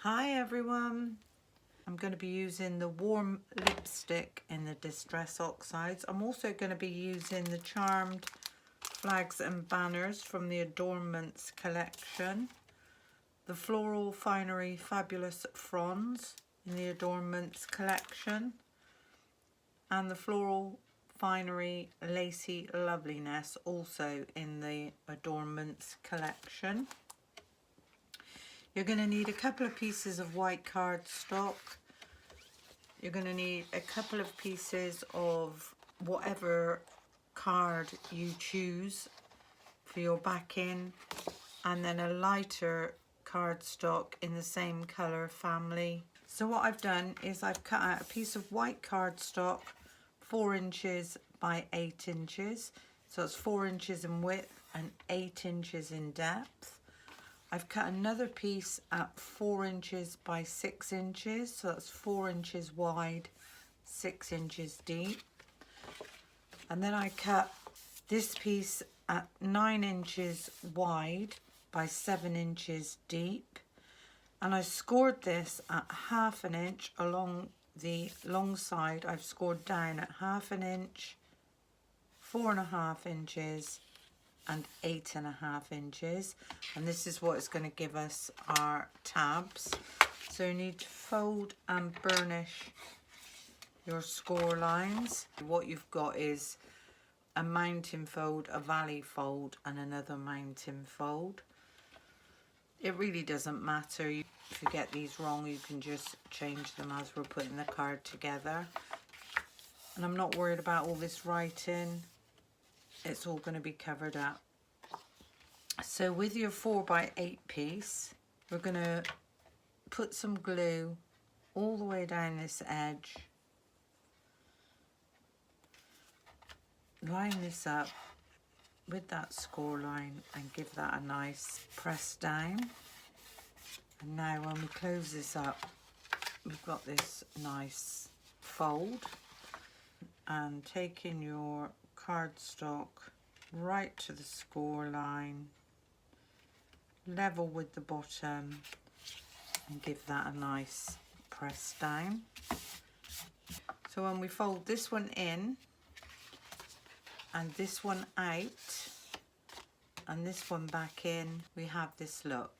Hi everyone, I'm going to be using the warm lipstick in the Distress Oxides. I'm also going to be using the Charmed Flags and Banners from the Adornments collection, the Floral Finery Fabulous Fronds in the Adornments collection, and the Floral Finery Lacy Loveliness also in the Adornments collection. You're going to need a couple of pieces of white cardstock. You're going to need a couple of pieces of whatever card you choose for your backing, and then a lighter cardstock in the same colour family. So what I've done is I've cut out a piece of white cardstock 4 inches by 8 inches. So it's 4 inches in width and 8 inches in depth. I've cut another piece at 4 inches by 6 inches, so that's 4 inches wide, 6 inches deep. And then I cut this piece at 9 inches wide by 7 inches deep. And I scored this at 1/2 inch along the long side. I've scored down at 1/2 inch, 4.5 inches, and 8.5 inches, and this is what is going to give us our tabs. So you need to fold and burnish your score lines. What you've got is a mountain fold, a valley fold, and another mountain fold. It really doesn't matter. If you get these wrong, you can just change them as we're putting the card together. And I'm not worried about all this writing. It's all going to be covered up. So with your 4 by 8 piece, we're going to put some glue all the way down this edge. Line this up with that score line and give that a nice press down. And now when we close this up, we've got this nice fold. And taking your cardstock right to the score line, level with the bottom, and give that a nice press down. So when we fold this one in and this one out and this one back in, we have this look.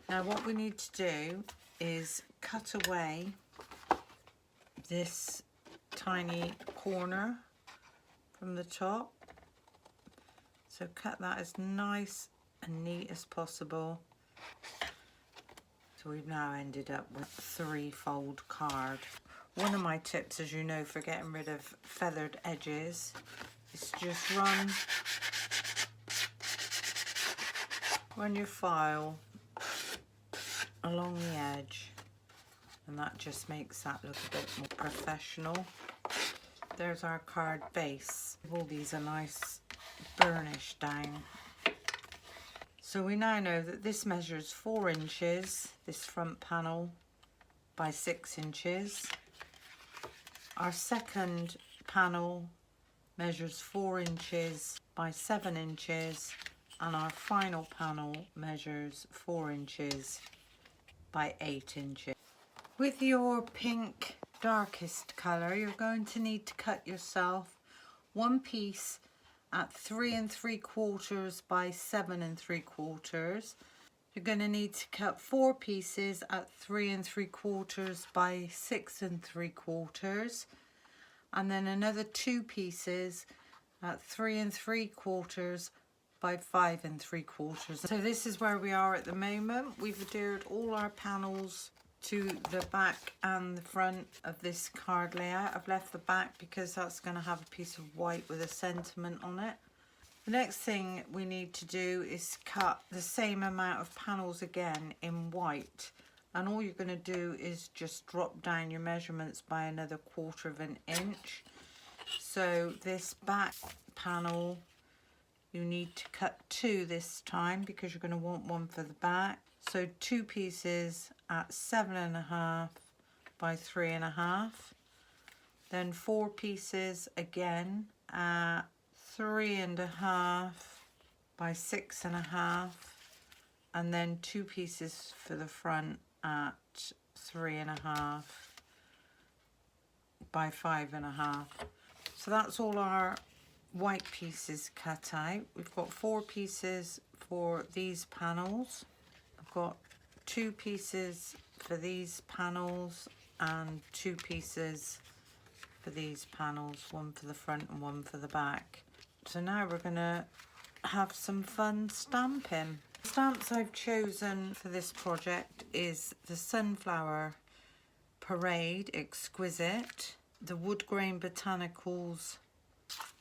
Now what we need to do is cut away this tiny corner from the top. So cut that as nice and neat as possible. So we've now ended up with a 3-fold card. One of my tips, as you know, for getting rid of feathered edges is just run your file along the edge, and that just makes that look a bit more professional. There's our card base. All these are nice burnished down. So we now know that this measures 4 inches, this front panel, by 6 inches. Our second panel measures 4 inches by 7 inches, and our final panel measures 4 inches by 8 inches. With your pink darkest colour, you're going to need to cut yourself one piece at 3 3/4 by 7 3/4. You're going to need to cut 4 pieces at 3 3/4 by 6 3/4, and then another 2 pieces at 3 3/4 by 5 3/4. So this is where we are at the moment. We've adhered all our panels to the back and the front of this card layout. I've left the back because that's going to have a piece of white with a sentiment on it. The next thing we need to do is cut the same amount of panels again in white, and all you're going to do is just drop down your measurements by another 1/4 inch. So this back panel, you need to cut 2 this time because you're going to want one for the back. So 2 pieces at 7.5 by 3.5, then 4 pieces again at 3.5 by 6.5, and then 2 pieces for the front at 3.5 by 5.5. So that's all our white pieces cut out. We've got 4 pieces for these panels. I've got 2 pieces for these panels and 2 pieces for these panels, one for the front and one for the back. So now we're gonna have some fun stamping. The stamps I've chosen for this project is the Sunflower Parade Exquisite, the Wood Grain Botanicals,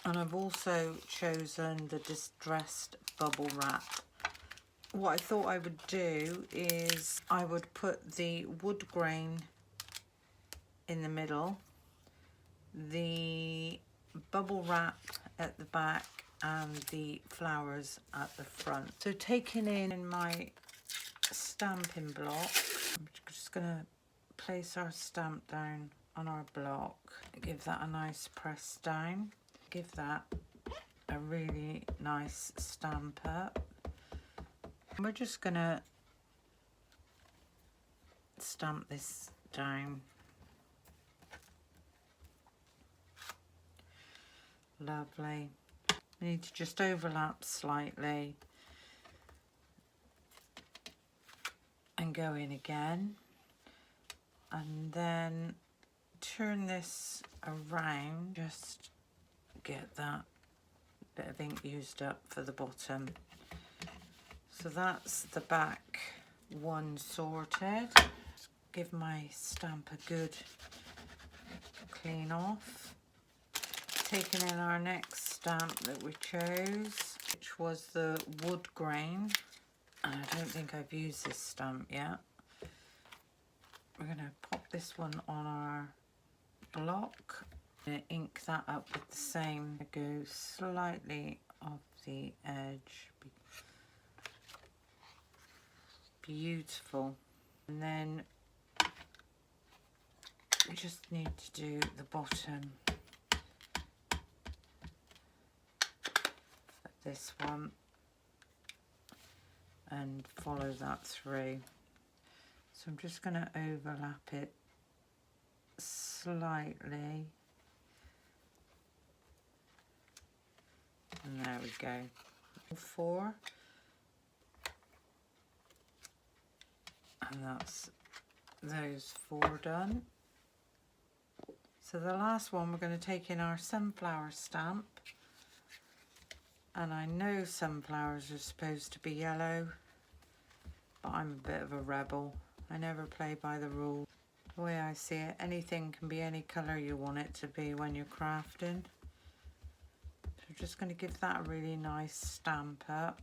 and I've also chosen the Distressed Bubble Wrap. What I thought I would do is I would put the wood grain in the middle, the bubble wrap at the back, and the flowers at the front. So taking in my stamping block, I'm just going to place our stamp down on our block, give that a nice press down, give that a really nice stamp up. We're just going to stamp this down. Lovely. We need to just overlap slightly and go in again, and then turn this around, just get that bit of ink used up for the bottom. So that's the back one sorted. Give my stamp a good clean off. Taking in our next stamp that we chose, which was the wood grain. And I don't think I've used this stamp yet. We're going to pop this one on our block. I'm going to ink that up with the same. Go slightly off the edge. Beautiful. And then we just need to do the bottom. This one and follow that through. So I'm just going to overlap it slightly, and there we go. 4, and that's those 4 done. So the last one, we're going to take in our sunflower stamp. And I know sunflowers are supposed to be yellow, but I'm a bit of a rebel. I never play by the rules. The way I see it, anything can be any colour you want it to be when you're crafting. So I'm just going to give that a really nice stamp up.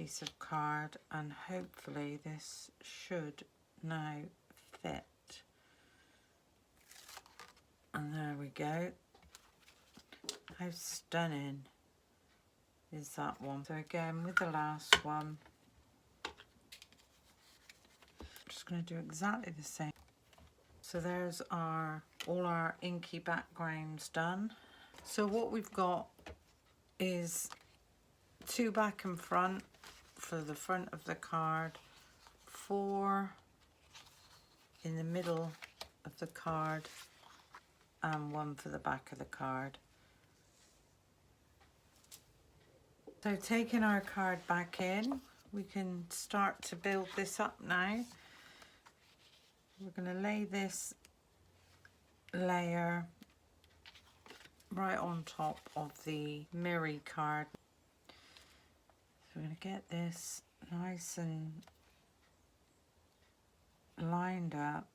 Piece of card, and hopefully this should now fit. And there we go. How stunning is that one. So again, with the last one, I'm just going to do exactly the same. So there's all our inky backgrounds done. So what we've got is 2 back and front for the front of the card, 4 in the middle of the card, and 1 for the back of the card. So taking our card back in, we can start to build this up now. We're going to lay this layer right on top of the Miri card. So we're going to get this nice and lined up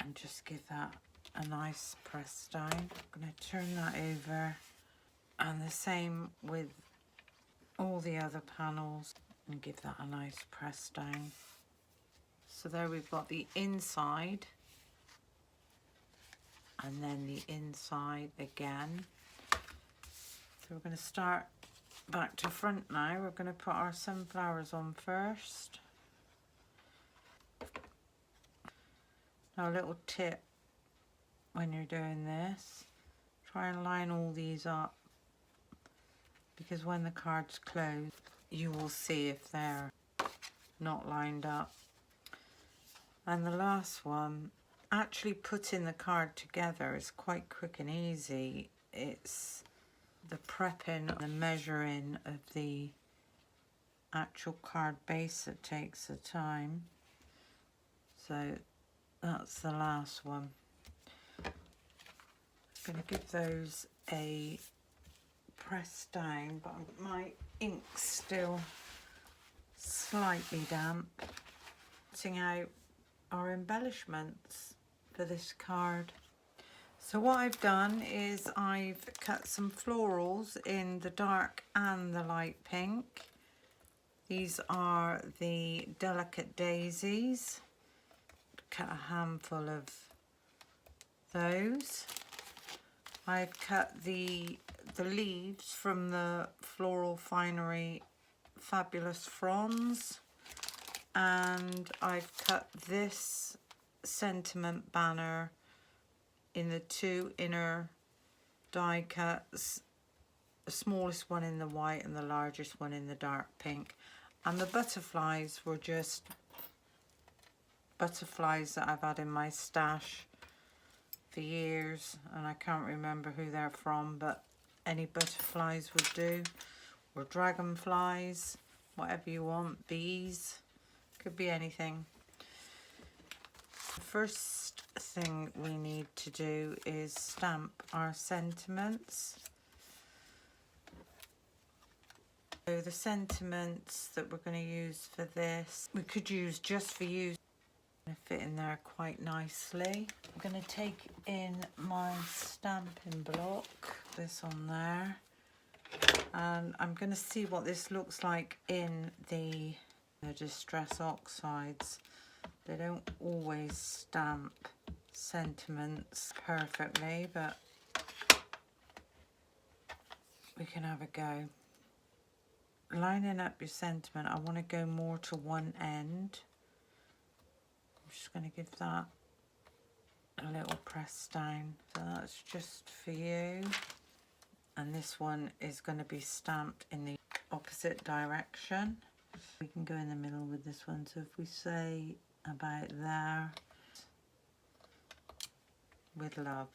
and just give that a nice press down. I'm going to turn that over, and the same with all the other panels, and give that a nice press down. So there we've got the inside, and then the inside again. So we're going to start back to front now. We're going to put our sunflowers on first. Now a little tip when you're doing this, try and line all these up, because when the card's closed, you will see if they're not lined up. And the last one, actually putting the card together is quite quick and easy. It's the prepping, the measuring of the actual card base that takes the time. So that's the last one. I'm going to give those a press down, but my ink's still slightly damp. Putting out our embellishments for this card. So what I've done is I've cut some florals in the dark and the light pink. These are the delicate daisies. Cut a handful of those. I've cut the leaves from the Floral Finery Fabulous Fronds, and I've cut this sentiment banner in the 2 inner die cuts, the smallest one in the white and the largest one in the dark pink. And the butterflies were just butterflies that I've had in my stash for years, and I can't remember who they're from, but any butterflies would do, or dragonflies, whatever you want, bees, could be anything. The first thing we need to do is stamp our sentiments. So the sentiments that we're going to use for this, we could use just for you. Fit in there quite nicely. I'm going to take in my stamping block, this on there, and I'm going to see what this looks like in the Distress Oxides. They don't always stamp sentiments perfectly, but we can have a go. Lining up your sentiment, I want to go more to one end. I'm just going to give that a little press down. So that's just for you. And this one is going to be stamped in the opposite direction. We can go in the middle with this one. So if we say about there, with love.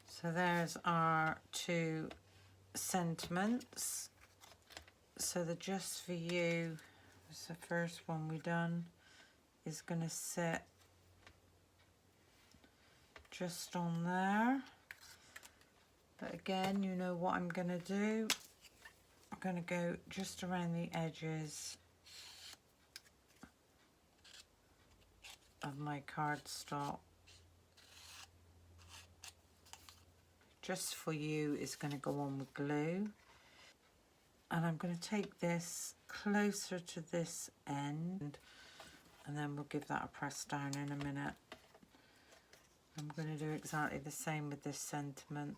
So there's our 2 sentiments. So the just for you is the first one we done, is going to sit just on there. But again, you know what I'm going to do. I'm going to go just around the edges of my cardstock. Just for you is going to go on with glue. And I'm going to take this closer to this end, and then we'll give that a press down in a minute. I'm going to do exactly the same with this sentiment.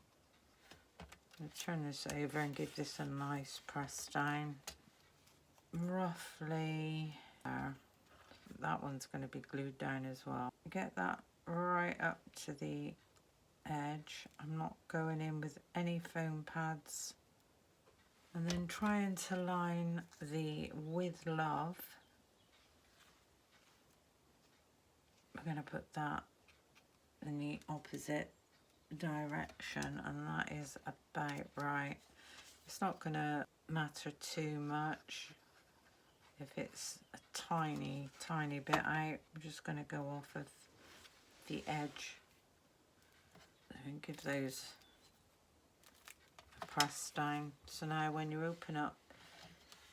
I'm going to turn this over and give this a nice press down. Roughly there. That one's going to be glued down as well. Get that right up to the edge. I'm not going in with any foam pads. And then trying to line the with love. We're going to put that in the opposite direction, and that is about right. It's not going to matter too much if it's a tiny bit out. I'm just going to go off of the edge and give those a press down. So now when you open up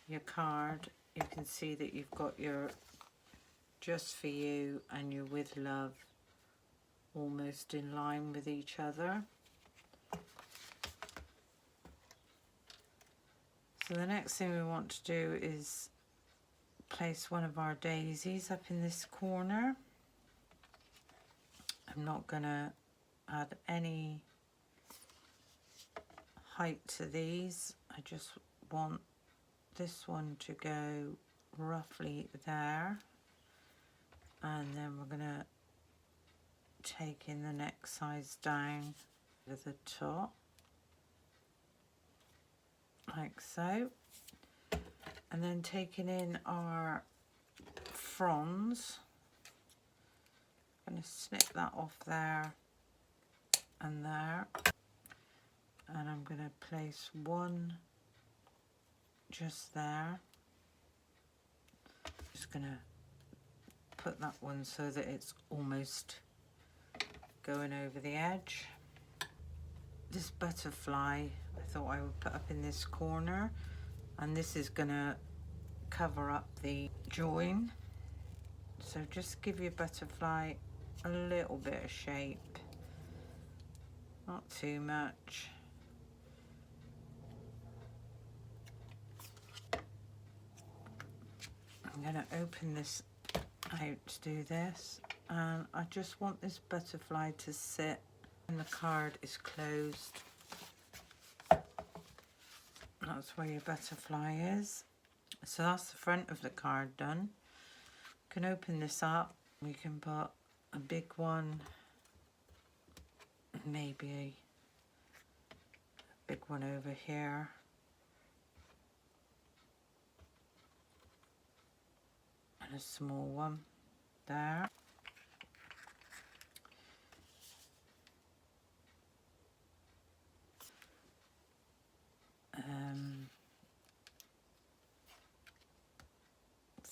your card, you can see that you've got your just for you and your with love almost in line with each other. So the next thing we want to do is place one of our daisies up in this corner. I'm not going to add any height to these. I just want this one to go roughly there, and then we're going to take in the next size down to the top, like so, and then taking in our fronds, going to snip that off there and there, and I'm going to place one just there. Just going to put that one so that it's almost going over the edge. This butterfly I thought I would put up in this corner, and this is going to cover up the join. So just give your butterfly a little bit of shape, not too much. I'm going to open this out to do this, and I just want this butterfly to sit when the card is closed. That's where your butterfly is. So that's the front of the card done. You can open this up. We can put a big one, maybe a big one over here. And a small one there.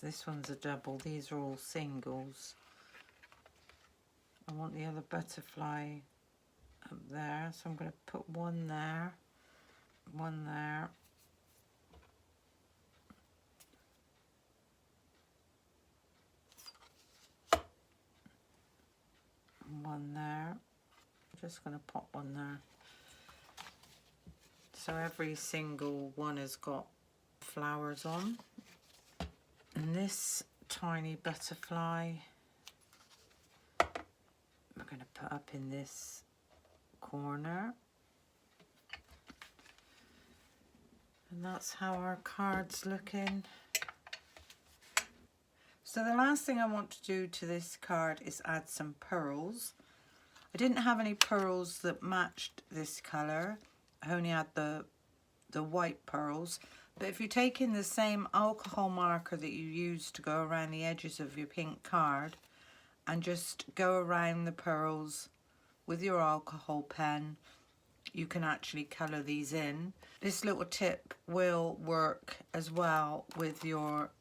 This one's a double, these are all singles. I want the other butterfly up there, so I'm going to put one there, one there, one there. I'm just going to pop one there. So every single one has got flowers on. And this tiny butterfly we're going to put up in this corner. And that's how our card's looking. So the last thing I want to do to this card is add some pearls. I didn't have any pearls that matched this colour. I only had the white pearls. But if you're taking the same alcohol marker that you use to go around the edges of your pink card and just go around the pearls with your alcohol pen, you can actually colour these in. This little tip will work as well with your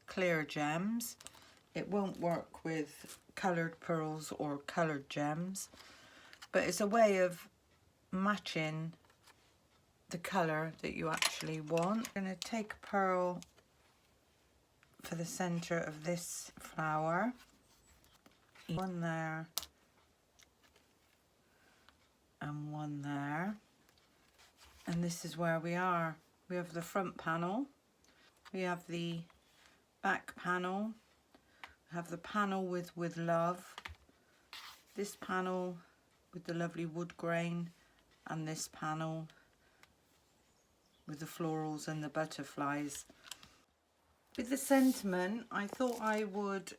clear gems. It won't work with coloured pearls or coloured gems, but it's a way of matching the colour that you actually want. I'm going to take a pearl for the centre of this flower. One there and one there. And this is where we are. We have the front panel, we have the back panel, we have the panel with love, this panel with the lovely wood grain, and this panel with the florals and the butterflies. With the sentiment, I thought I would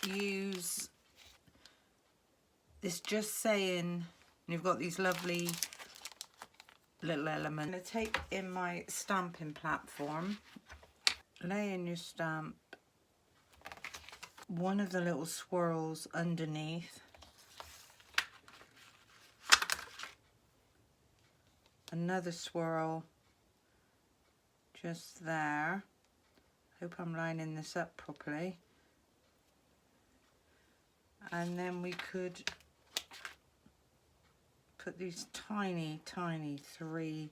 use this just saying, you've got these lovely little elements. I'm going to take in my stamping platform, lay in your stamp one of the little swirls underneath, another swirl just there. Hope I'm lining this up properly. And then we could put these tiny 3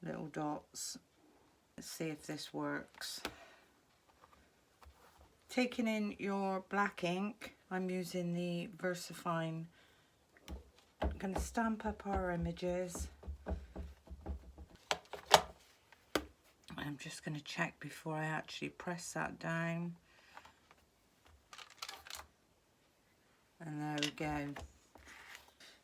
little dots. Let's see if this works. Taking in your black ink, I'm using the VersaFine. I'm going to stamp up our images. I'm just going to check before I actually press that down. And there we go.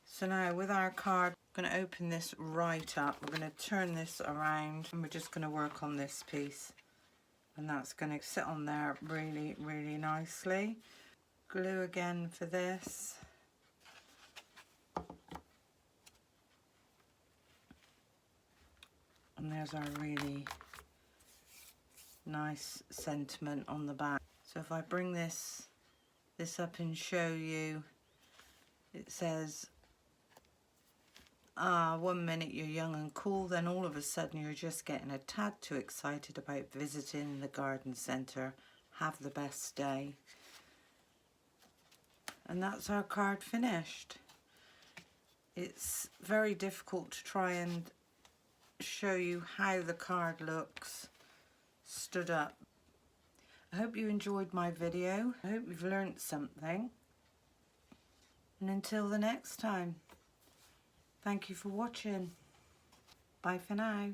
So now with our card, I'm going to open this right up. We're going to turn this around and we're just going to work on this piece. And that's going to sit on there really, really nicely. Glue again for this. And there's our really nice sentiment on the back. So if I bring this this up and show you. It says, one minute you're young and cool, then all of a sudden you're just getting a tad too excited about visiting the garden centre. Have the best day. And that's our card finished. It's very difficult to try and show you how the card looks stood up. I hope you enjoyed my video. I hope you've learnt something. And until the next time, thank you for watching. Bye for now.